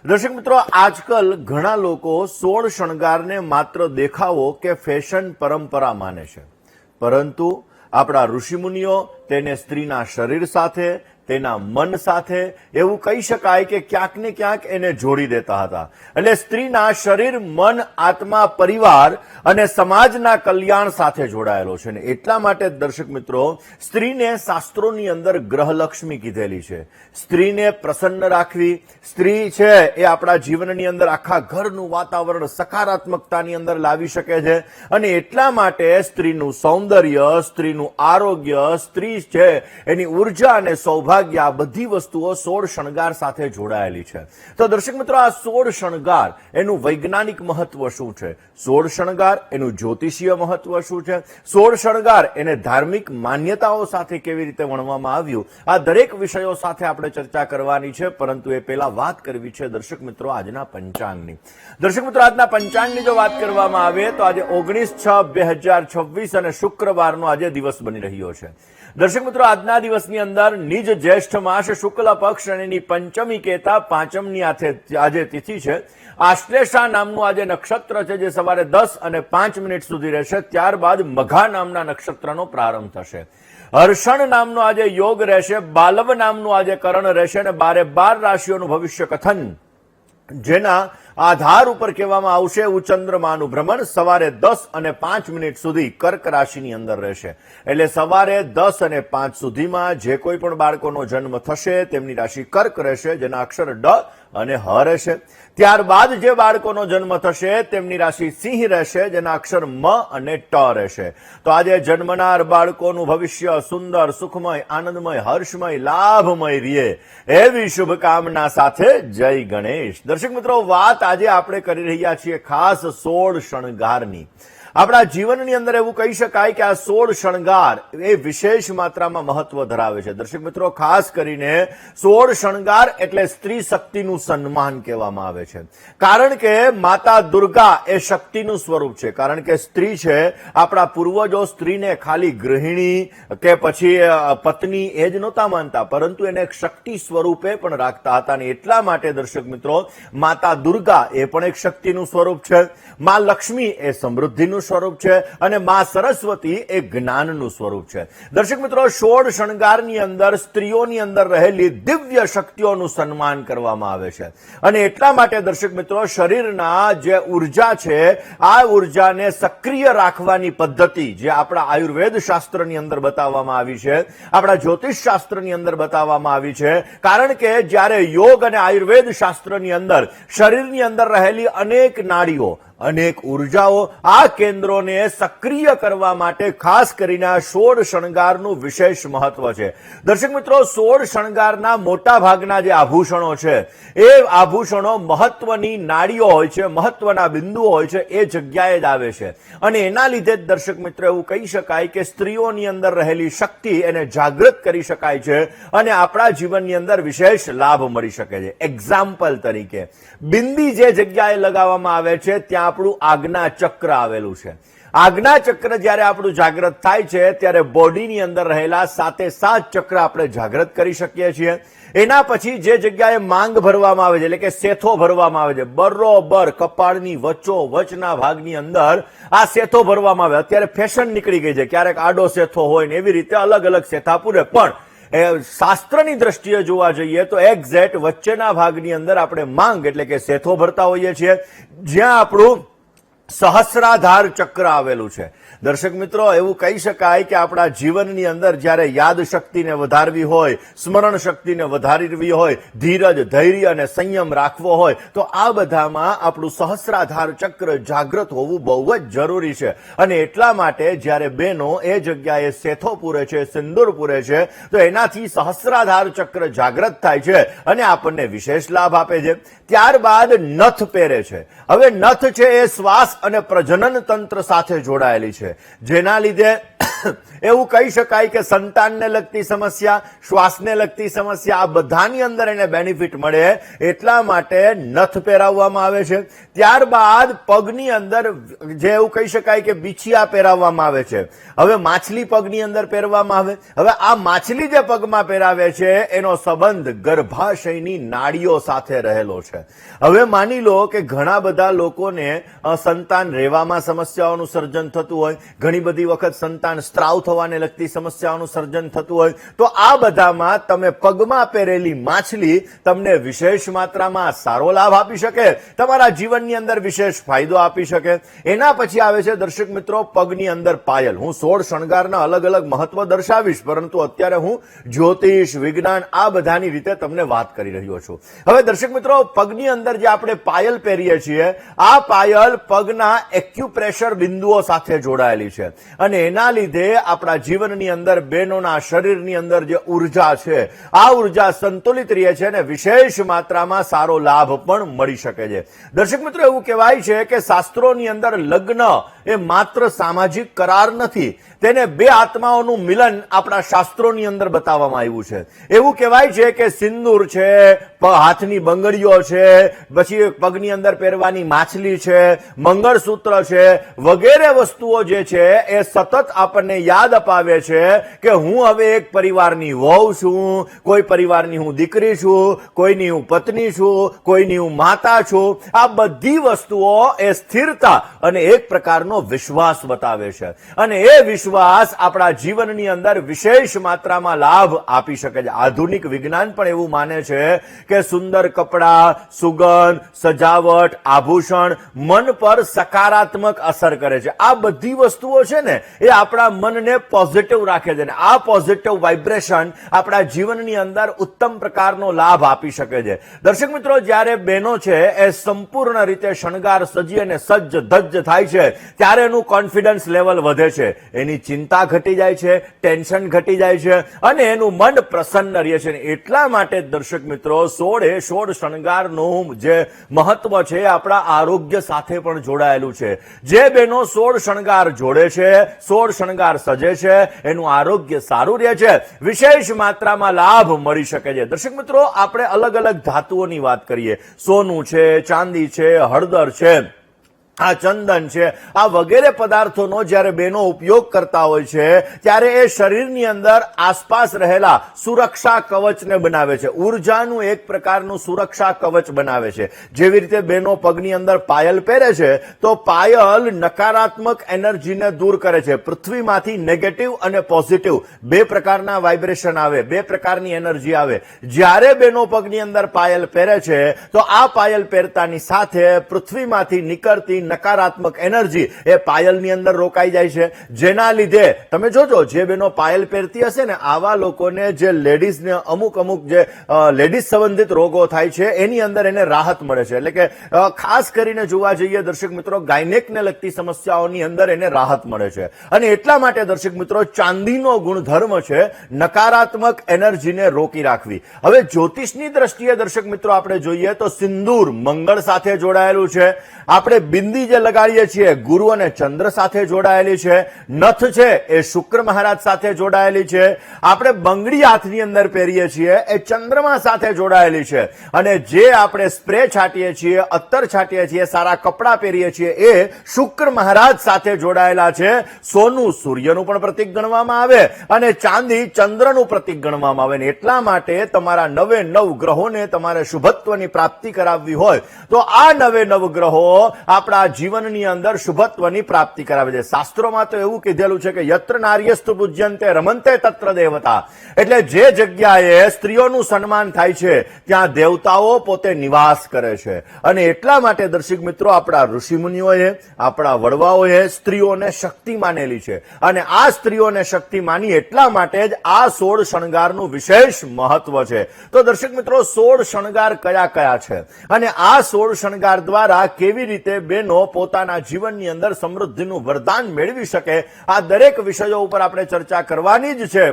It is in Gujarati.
દર્શક મિત્રો, આજકાલ ઘણા લોકો સોળ શણગારને માત્ર દેખાવો કે ફેશન પરંપરા માને છે, પરંતુ આપણા ઋષિમુનિઓ તેને સ્ત્રીના શરીર સાથે, તેના મન સાથે એવું કહી શકાય કે ક્યાંક ને ક્યાંક એને જોડી દેતા હતા. એટલે સ્ત્રીના શરીર, મન, આત્મા, પરિવાર અને સમાજના કલ્યાણ સાથે જોડાયેલો છે. એટલા માટે દર્શક મિત્રો, સ્ત્રીને શાસ્ત્રોની અંદર ગ્રહલક્ષ્મી કીધેલી છે. સ્ત્રીને પ્રસન્ન રાખવી, સ્ત્રી છે એ આપણા જીવનની અંદર આખા ઘરનું વાતાવરણ સકારાત્મકતાની અંદર લાવી શકે છે. અને એટલા માટે સ્ત્રીનું સૌંદર્ય, સ્ત્રીનું આરોગ્ય, સ્ત્રી છે એની ઉર્જા અને સૌભાગ્ય, આ બધી વસ્તુઓ સોળ શણગાર સાથે જોડાયેલી છે. તો દર્શક મિત્રો, આ સોળ શણગાર એનું વૈજ્ઞાનિક મહત્વ શું છે, સોળ શણગાર એનું જ્યોતિષીય મહત્વ શું છે, સોળ શણગાર એને ધાર્મિક માન્યતાઓ સાથે કેવી રીતે વણવામાં આવ્યું, આ દરેક વિષયો સાથે આપણે ચર્ચા કરવાની છે. પરંતુ એ પહેલા વાત કરવી છે દર્શક મિત્રો આજના પંચાંગની. દર્શક મિત્રો, આજના પંચાંગની જો વાત કરવામાં આવે તો આજે 19/6/2026 અને શુક્રવારનો આજે દિવસ બની રહ્યો છે. દર્શક મિત્રો, આજના દિવસની અંદર નિજ જ્યેષ્ઠ માસ શુક્લ પક્ષ અને એની પંચમી કહેતા પાંચમની આજે તિથિ છે. આશ્લેષા નામનું આજે નક્ષત્ર છે જે સવારે 10:05 સુધી રહેશે. ત્યારબાદ મઘા નામના નક્ષત્રનો પ્રારંભ થશે. હર્ષણ નામનો આજે યોગ રહેશે. બાલવ નામનું આજે કરણ રહેશે. અને 12 રાશિઓનું ભવિષ્ય કથન જેના આધાર ઉપર કહેવામાં આવશે એવું ચંદ્રમાનું ભ્રમણ સવારે 10:05 સુધી કર્ક રાશિની અંદર રહેશે. એટલે સવારે 10:05 સુધીમાં જે કોઈ પણ બાળકોનો જન્મ થશે તેમની રાશિ કર્ક રહેશે, જેના અક્ષર ડ અને હ રહેશે. ત્યારબાદ જે બાળકોનો જન્મ થશે તેમની રાશિ સિંહ રહેશે, જેના અક્ષર મ અને ટ રહેશે. તો આજે જન્મનાર બાળકોનું ભવિષ્ય સુંદર, સુખમય, આનંદમય, હર્ષમય, લાભમય રહે એવી શુભકામના સાથે જય ગણેશ. દર્શક મિત્રો, વાત આજે આપણે કરી રહ્યા છીએ ખાસ સોળ શણગારની. આપણા જીવનની અંદર એવું કહી શકાય કે આ સોળ શણગાર એ વિશેષ માત્રામાં મહત્વ ધરાવે છે. દર્શક મિત્રો, ખાસ કરીને સોળ શણગાર એટલે સ્ત્રી શક્તિનું સન્માન કહેવામાં આવે છે. કારણ કે માતા દુર્ગા એ શક્તિનું સ્વરૂપ છે. કારણ કે સ્ત્રી છે, આપણા પૂર્વજો સ્ત્રીને ખાલી ગૃહિણી કે પછી પત્ની એ જ નહોતા માનતા, પરંતુ એને એક શક્તિ સ્વરૂપે પણ રાખતા હતા. અને એટલા માટે દર્શક મિત્રો, માતા દુર્ગા એ પણ એક શક્તિનું સ્વરૂપ છે. માં લક્ષ્મી એ સમૃદ્ધિનું સ્વરૂપ છે અને માં સરસ્વતી એ જ્ઞાનનું સ્વરૂપ છે. દર્શક મિત્રો, સોળ શણગારની અંદર સ્ત્રીઓની અંદર રહેલી દિવ્ય શક્તિઓનું સન્માન કરવામાં આવે છે. અને એટલા માટે દર્શક મિત્રો, શરીરના જે ઉર્જા છે આ ઉર્જાને સક્રિય રાખવાની પદ્ધતિ જે આપણા આયુર્વેદ શાસ્ત્રની અંદર બતાવવામાં આવી છે, આપણા જ્યોતિષ શાસ્ત્રની અંદર બતાવવામાં આવી છે. કારણ કે જ્યારે યોગ અને આયુર્વેદ શાસ્ત્રની અંદર શરીરની અંદર રહેલી અનેક નાડીઓ, અનેક ઉર્જાઓ, આ કેન્દ્રોને સક્રિય કરવા માટે ખાસ કરીને આ સોળ શણગારનું વિશેષ મહત્વ છે. દર્શક મિત્રો, સોળ શણગારના મોટા ભાગના જે આભૂષણો છે એ આભૂષણો મહત્વની નાડીઓ હોય છે, મહત્વના બિંદુઓ હોય છે, એ જગ્યાએ જ આવે છે. અને એના લીધે જ દર્શક મિત્રો એવું કહી શકાય કે સ્ત્રીઓની અંદર રહેલી શક્તિ એને જાગૃત કરી શકાય છે અને આપણા જીવનની અંદર વિશેષ લાભ મળી શકે છે. એક્ઝામ્પલ તરીકે બિંદી જે જગ્યાએ લગાવવામાં આવે છે ત્યાં આપણું આજ્ઞા ચક્ર આવેલું છે. આજ્ઞા ચક્ર જ્યારે આપણું જાગૃત થાય છે ત્યારે બોડીની અંદર રહેલા 7 ચક્ર આપણે જાગૃત કરી શકીએ છીએ. એના પછી જે જગ્યાએ માંગ ભરવામાં આવે છે, એટલે કે સેથો ભરવામાં આવે છે, બરોબર કપાળની વચ્ચોવચના ભાગની અંદર આ સેથો ભરવામાં આવે. અત્યારે ફેશન નીકળી ગઈ છે, ક્યારેક આડો સેથો હોય ને એવી રીતે અલગ અલગ સેથા પૂરે. પણ શાસ્ત્રની દ્રષ્ટિએ જોવા જઈએ તો એક્ઝેક્ટ વચ્ચેના ભાગની અંદર આપણે માંગ એટલે કે સેથો ભરતા હોઈએ છીએ, જ્યાં આપણું સહસ્રાધાર ચક્ર આવેલું છે. દર્શક મિત્રો, એવું કહી શકાય કે આપણા જીવનની અંદર જ્યારે યાદ શક્તિને વધારવી હોય, સ્મરણ શક્તિને વધારવી હોય, ધીરજ, ધૈર્ય અને સંયમ રાખવો હોય તો આ બધામાં આપણું સહસ્રાધાર ચક્ર જાગૃત હોવું બહુ જ જરૂરી છે. અને એટલા માટે જ્યારે બહેનો એ જગ્યાએ સેથો પૂરે છે, સિંદૂર પૂરે છે, તો એનાથી સહસ્રાધાર ચક્ર જાગૃત થાય છે અને આપણને વિશેષ લાભ આપે છે. ત્યારબાદ નથ પહેરે છે. હવે નથ છે એ શ્વાસ અને પ્રજનન તંત્ર સાથે જોડાયેલી છે, જેના લીધે એવું કહી શકાય કે સંતાનને લગતી સમસ્યા, શ્વાસને લગતી સમસ્યા, આ બધાની અંદર એને બેનિફિટ મળે એટલા માટે નથ પહેરાવવામાં આવે છે. ત્યારબાદ પગની અંદર જે એવું કહી શકાય કે બીછિયા પહેરાવવામાં આવે છે. હવે માછલી પગની અંદર પહેરવામાં આવે. હવે આ માછલી જે પગમાં પહેરાવે છે એનો સંબંધ ગર્ભાશયની નાડીઓ સાથે રહેલો છે. હવે માની લો કે ઘણા બધા લોકોને સંતાન રહેવામાં સમસ્યાઓનું સર્જન થતું હોય, ઘણી બધી વખત સંતાન સ્ત્રાવ થવાને લગતી સમસ્યાઓનું સર્જન થતું હોય, તો આ બધામાં તમે પગમાં પહેરેલી માછલી તમને વિશેષ માત્રામાં સારો લાભ આપી શકે, તમારા જીવનની અંદર વિશેષ ફાયદો આપી શકે. એના પછી આવે છે દર્શક મિત્રો પગની અંદર પાયલ. હું 16 શણગારના અલગ અલગ મહત્વ દર્શાવીશ, પરંતુ અત્યારે હું જ્યોતિષ, વિજ્ઞાન આ બધાની રીતે તમને વાત કરી રહ્યો છું. હવે દર્શક મિત્રો પગની અંદર જે આપણે પાયલ પહેરીએ છીએ, આ પાયલ પગના એક્યુપ્રેશર બિંદુઓ સાથે જોડાયેલી છે અને એના લીધે આપણા જીવનની અંદર બહેનોના શરીરની અંદર જે ઉર્જા છે, આ ઉર્જા સંતુલિત રહે છે અને વિશેષ માત્રામાં સારો લાભ પણ મળી શકે છે. દર્શક મિત્રો એવું કહેવાય છે કે શાસ્ત્રોની અંદર લગ્ન એ માત્ર સામાજિક કરાર નથી, તેને બે આત્માઓનું મિલન આપણા શાસ્ત્રોની અંદર બતાવવામાં આવ્યું છે. એવું કહેવાય છે કે સિંદૂર છે, હાથની બંગડીઓ છે, પછી પગની અંદર પહેરવાની માછલી છે, મંગળસૂત્ર છે, વગેરે વસ્તુઓ જે છે એ સતત આપણને યાદ અપાવે છે કે હું હવે એક પરિવારની વહુ છું, કોઈ પરિવારની હું દીકરી છું, કોઈની હું પત્ની છું, કોઈની હું માતા છું. આ બધી વસ્તુઓ એ સ્થિરતા અને એક પ્રકારનો વિશ્વાસ બતાવે છે અને એ વિશ્વાસ આપણા જીવનની અંદર વિશેષ માત્રામાં લાભ આપી શકે છે. આધુનિક વિજ્ઞાન પણ એવું માને છે કે સુંદર કપડાં, સુગંધ, સજાવટ, આભૂષણ મન પર સકારાત્મક અસર કરે છે. આ બધી વસ્તુઓ છે ને એ આપણા મનને પોઝિટિવ રાખે છે અને આ પોઝિટિવ વાઇબ્રેશન આપણા જીવનની અંદર ઉત્તમ પ્રકારનો લાભ આપી શકે છે. દર્શક મિત્રો જ્યારે બહેનો છે એ સંપૂર્ણ રીતે શણગાર સજી અને સજ્જ ધજ્જ થાય છે ત્યારે એનું કોન્ફિડન્સ લેવલ વધે છે, એની ચિંતા ઘટી જાય છે, ટેન્શન ઘટી જાય છે અને એનું મન પ્રસન્ન રહે છે. એટલા માટે દર્શક મિત્રો 16 શણગારનું જે મહત્વ છે આપણા આરોગ્ય સાથે પણ જોડાયેલું છે. જે બહેનો 16 શણગાર જોડે છે, 16 શણગાર સજે છે, એનું આરોગ્ય સારું રહે છે, વિશેષ માત્રામાં લાભ મળી શકે છે. દર્શક મિત્રો આપણે અલગ અલગ ધાતુઓની વાત કરીએ, સોનું છે, ચાંદી છે, હળદર છે, આ ચંદન છે, આ વગેરે પદાર્થોનો જ્યારે બહેનો ઉપયોગ કરતા હોય છે ત્યારે એ શરીરની અંદર આસપાસ રહેલા સુરક્ષા કવચને બનાવે છે, ઉર્જાનું એક પ્રકારનું સુરક્ષા કવચ બનાવે છે. જેવી રીતે બહેનો પગની અંદર પાયલ પહેરે છે તો પાયલ નકારાત્મક એનર્જીને દૂર કરે છે. પૃથ્વીમાંથી નેગેટિવ અને પોઝિટિવ બે પ્રકારના વાઇબ્રેશન આવે, બે પ્રકારની એનર્જી આવે. જ્યારે બહેનો પગની અંદર પાયલ પહેરે છે તો આ પાયલ પહેરતાની સાથે પૃથ્વીમાંથી નીકળતી નકારાત્મક એનર્જી એ પાયલની અંદર રોકાઈ જાય છે, જેના લીધે તમે જોજો જે બહેનો પાયલ પહેરતી હશે ને આવા લોકોને જે લેડીઝને અમુક જે લેડીઝ સંબંધિત રોગો થાય છે એની અંદર એને રાહત મળે છે. એટલે કે ખાસ કરીને જોવા જઈએ દર્શક મિત્રો ગાયનેકને લગતી સમસ્યાઓની અંદર એને રાહત મળે છે અને એટલા માટે દર્શક મિત્રો ચાંદીનો ગુણધર્મ છે નકારાત્મક એનર્જીને રોકી રાખવી. હવે જ્યોતિષની દ્રષ્ટિએ દર્શક મિત્રો આપણે જોઈએ તો સિંદૂર મંગળ સાથે જોડાયેલું છે, આપણે બિંદી જે લગાડીએ છીએ ગુરુ અને ચંદ્ર સાથે જોડાયેલી છે, નથ છે એ શુક્ર મહારાજ સાથે જોડાયેલી છે, આપણે બંગડી હાથની અંદર પહેરીએ છીએ એ ચંદ્રમા સાથે જોડાયેલી છે અને જે આપણે સ્પ્રે છાંટીએ છીએ, અત્તર છાંટીએ છીએ, સારા કપડાં પહેરીએ છીએ એ શુક્ર મહારાજ સાથે જોડાયેલા છે. સોનું સૂર્યનું પણ પ્રતીક ગણવામાં આવે અને ચાંદી ચંદ્રનું પ્રતીક ગણવામાં આવે. એટલા માટે તમારા 9 ગ્રહોને તમારે શુભત્વની પ્રાપ્તિ કરાવવી હોય તો આ 9 ગ્રહો આપણા જીવનની અંદર શુભત્વની પ્રાપ્તિ કરાવે છે. શાસ્ત્રોમાં તો એવું કીધેલું છે કે યત્ર નાર્યસ્તુ પૂજ્યંતે રમંતે તત્ર દેવતા, એટલે જે જગ્યાએ સ્ત્રીઓનું સન્માન થાય છે ત્યાં દેવતાઓ પોતે નિવાસ કરે છે અને એટલા માટે દર્શક મિત્રો આપણા ઋષિમુનિઓએ, આપણા વડવાઓએ સ્ત્રીઓને શક્તિ માનેલી છે અને આ સ્ત્રીઓને શક્તિ માની એટલા માટે જ આ 16 શણગારનું વિશેષ મહત્વ છે. તો દર્શક મિત્રો 16 શણગાર કયા કયા છે અને આ 16 શણગાર દ્વારા કેવી રીતે બહેનો પોતાના જીવનની અંદર સમૃદ્ધિનું વરદાન મેળવી શકે, આ દરેક વિષયો ઉપર આપણે ચર્ચા કરવાની જ છે.